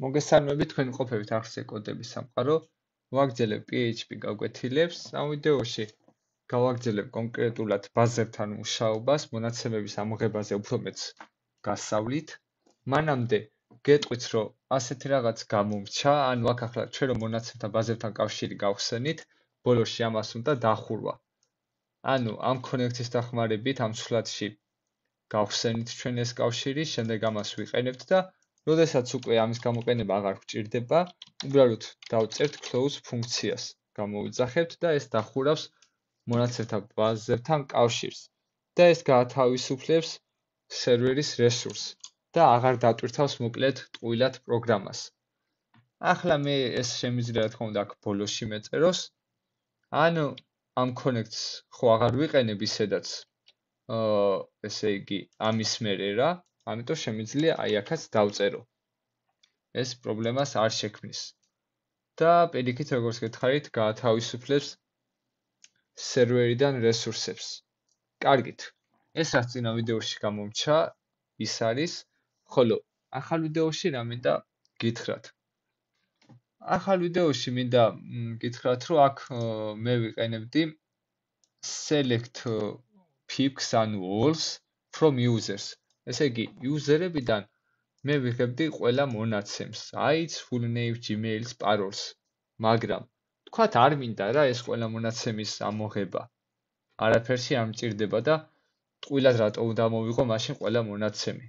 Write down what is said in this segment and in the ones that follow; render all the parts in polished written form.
მოგესალმებით, თქვენ ყოფებით ახსე კოდების სამყარო. ვაგრძელებ PHP გაკვეთილებს. ამ ვიდეოში გავაგრძელებ კონკრეტულად ბაზებთან მუშაობას, მონაცემების ამოღებაზე უფრო მეტს გასავლით. მანამდე გეტყვით, რომ ასეთი რაღაც გამომრჩა, ანუ აქ ახლა ჩვენ რომ მონაცემთა ბაზებთან კავშირი გავხსენით, ბოლოში ამას უნდა დახურვა. ანუ ამ კონექტის დახმარებით ამ სვლადში გავხსენით ჩვენ ეს კავშირი, შემდეგ ამას ვიყენებთ და როდესაც უკვე ამის გამოყენება აღარ გვჭირდება, უბრალოდ დავწერთ close ფუნქციას, გამოვიძახებთ და ეს დახურავს მონაცემთა ბაზებთან კავშირს და ეს გაათავისუფლებს სერვერის რესურსს და აღარ დატვირთავს მოკლედ ტყუილად პროგრამას. ახლა მე ეს შემიძლია რა თქმა უნდა აქ ბოლოში მეწეროს. ანუ ამ connects ხო აღარ ვიყენებ ისედაც ესე იგი ამის მერე რა, ამიტომ შემიძლია აი აქაც დავწერო. ეს პრობლემას არ შექმნის. და პირიქით როგორც გითხარით, გაათავისუფლებს სერვერიდან რესურსებს. კარგით. ეს რაც წინა ვიდეოში გამომრჩა, ის არის, ხოლო ახალ ვიდეოში რა მინდა გითხრათ. ახალ ვიდეოში მინდა გითხრათ, რომ აქ მე ვიყენებდი select peaks and walls from users. ესე იგი, იუზერებიდან მე ვიღებდი ყველა მონაცემს, ID-ს, full name-ს, Gmail-ს, parole-ს. მაგრამ თქვათ არ მინდა რა ეს ყველა მონაცემის ამოღება. არაფერში არ მჭირდება და ტყუილად რატო უნდა მოვიღო მაშინ ყველა მონაცემი.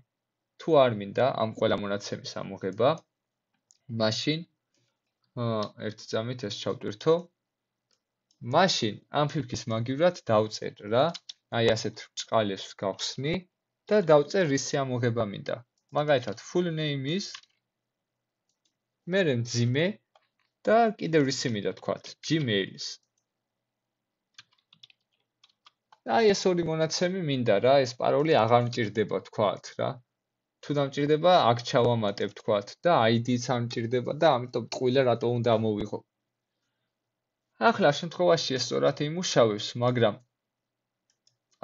თუ არ მინდა ამ ყველა მონაცემის ამოღება, მაშინ ერთი წამით ეს ჩავტვირთო. მაშინ ამ ფიფქის მაგივრად დავწერ რა, აი ასეთ ბრწყალებს გავხსნი და დავწერ რისი ამოღება მინდა. მაგალითად full name is მერე მძიმე და კიდევ რისი მინდა თქვათ Gmail-ის. აი ეს ორი მონაცემი მინდა რა, ეს პაროლი აღარ მჭირდება თქვათ რა. თუ დამჭირდება, აქ ჩავამატებ თქვათ და ID-ც არ მჭირდება და ამიტომ ტყუილა რატო უნდა ამოვიღო. ახლა შემთხვევაში ეს სწორად იმუშავებს, მაგრამ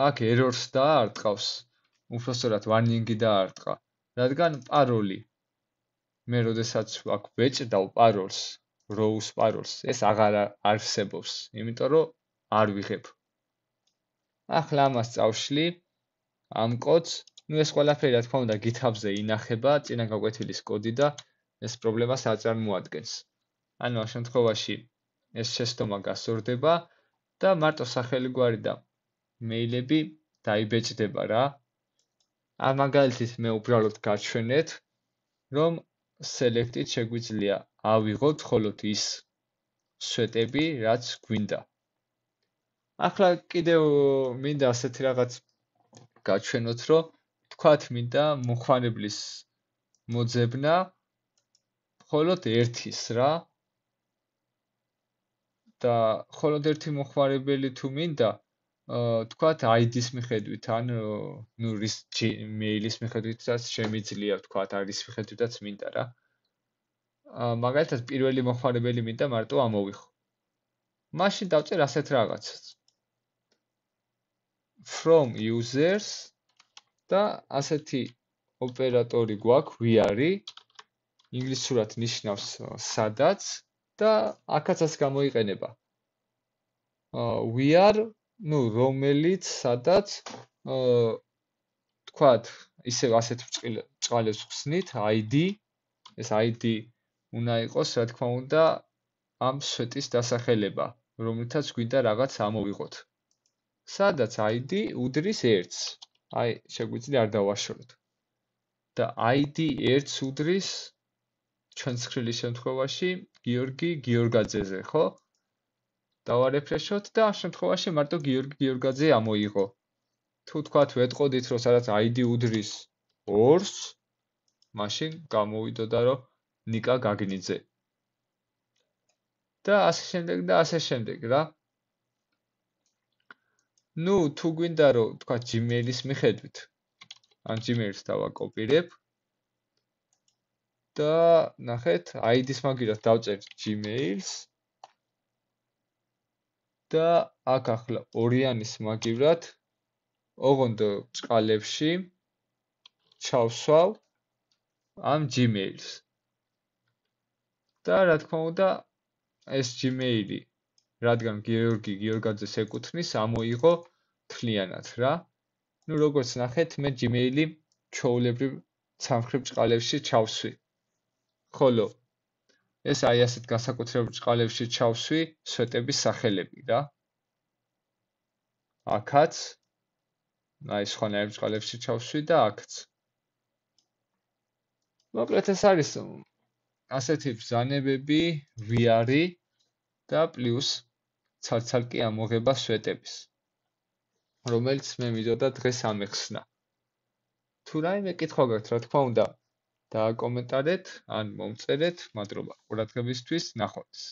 აქ errors დაარტყავს, უფრო სწორად warning-ი დაარტყა, რადგან პაროლი მე როდესაც აქ ვეჭდავ პაროლს, rows პაროლს, ეს აღარ არსებობს, იმიტომ რომ არ ვიღებ. ახლა ამას წავშლი ამ კოდს, ну ეს ყველაფერი რა თქმა უნდა GitHub-ზე ინახება, წინა გაკვეთილის კოდი და ეს პრობლემას არ წარმოადგენს. ანუ ამ შემთხვევაში ეს შეცდომა გასწორდება და მარტო სახელი გვარი და მეილები დაიბეჭდება რა. ამ მაგალითით მე უბრალოდ გაჩვენეთ, რომ select-ით შეგვიძლია ავიღოთ მხოლოდ ის სვეტები, რაც გვინდა. ახლა კიდევ მინდა ასეთი რაღაც გაჩვენოთ, რომ თქვათ მინდა მოხმარებლის მოძებნა მხოლოდ ერთის რა. და მხოლოდ ერთი მოხმარებელი თუ მინდა, თქვათ ID-ს მიხედვით, ან ნუ რის Gmail-ის მიხედვითაც შემიძლია თქვათ, არის მიხედვითაც მინდა რა. მაგალითად პირველი მოხმარებელი მინდა მარტო ამოვიღო. მაშინ დავწერ ასეთ რაღაცას. From users და ასეთი ოპერატორი გვაქვს where ინგლისურად ნიშნავს სადაც და აქაც გამოიყენება. where, ну, რომელიც სადაც თქვათ, ისევ ასეთ ბრწყალებს ვხსნით, ID, ეს ID უნდა იყოს, რა თქმა უნდა, ამ სვეტის დასახელება, რომლითაც გვინდა რაღაც ამოვიღოთ. სადაც ID უდრის 1-ს. აი, შეგვიძლია არ დავაშოროთ. და ID 1-ს უდრის ჩვენ ცხრილის შემთხვევაში გიორგი გიორგაძეზე, ხო? დავარეფრეშოთ და ამ შემთხვევაში მარტო გიორგი გიორგაძე ამოიღო. თუ თქვათ ვეტყოდით, რომ სადაც ID უდრის 2-ს, მაშინ გამოვიდოდა, რომ ნიკა გაგნიძე. და ასე შემდეგ რა. ნუ თუ გვინდა რომ თქვათ Gmail-ის მიხედვით, ან Gmail-ს დავაკოპირებ და ნახეთ, ID-ს მაგირად დავწერ Gmail-ს და აქ ახლა ორიანის მაგივრად ოღონდ ბრწყალებში ჩავსვავ ამ Gmail-ს. და რა თქმა უნდა ეს Gmail-ი, რადგან გიორგი გიორგაძეს ეკუთვნის, ამოიღო მთლიანად რა. ნუ როგორც ნახეთ, მე Gmail-ი ჩვეულებრივ ცალმხრივ ბრჭყალებში ჩავსვი. ხოლო ეს აი ასეთ განსაკუთრებულ ბრჭყალებში ჩავსვი სვეტების სახელები რა. აქაც აი სხვანაირ ბრჭყალებში ჩავსვი და აქაც. მოკლედ ეს არის ასეთი ბრძანებები, ვიარი და პლუს ცალ-ცალკე ამოღება სვეტების, რომელიც მე მინდოდა დღეს ამეხსნა. თუ რაიმე კითხვა გაქვთ, რა თქმა უნდა, დააკომენტარეთ ან მომწერეთ. მადლობა ყურადღებისთვის, ნახვამდის.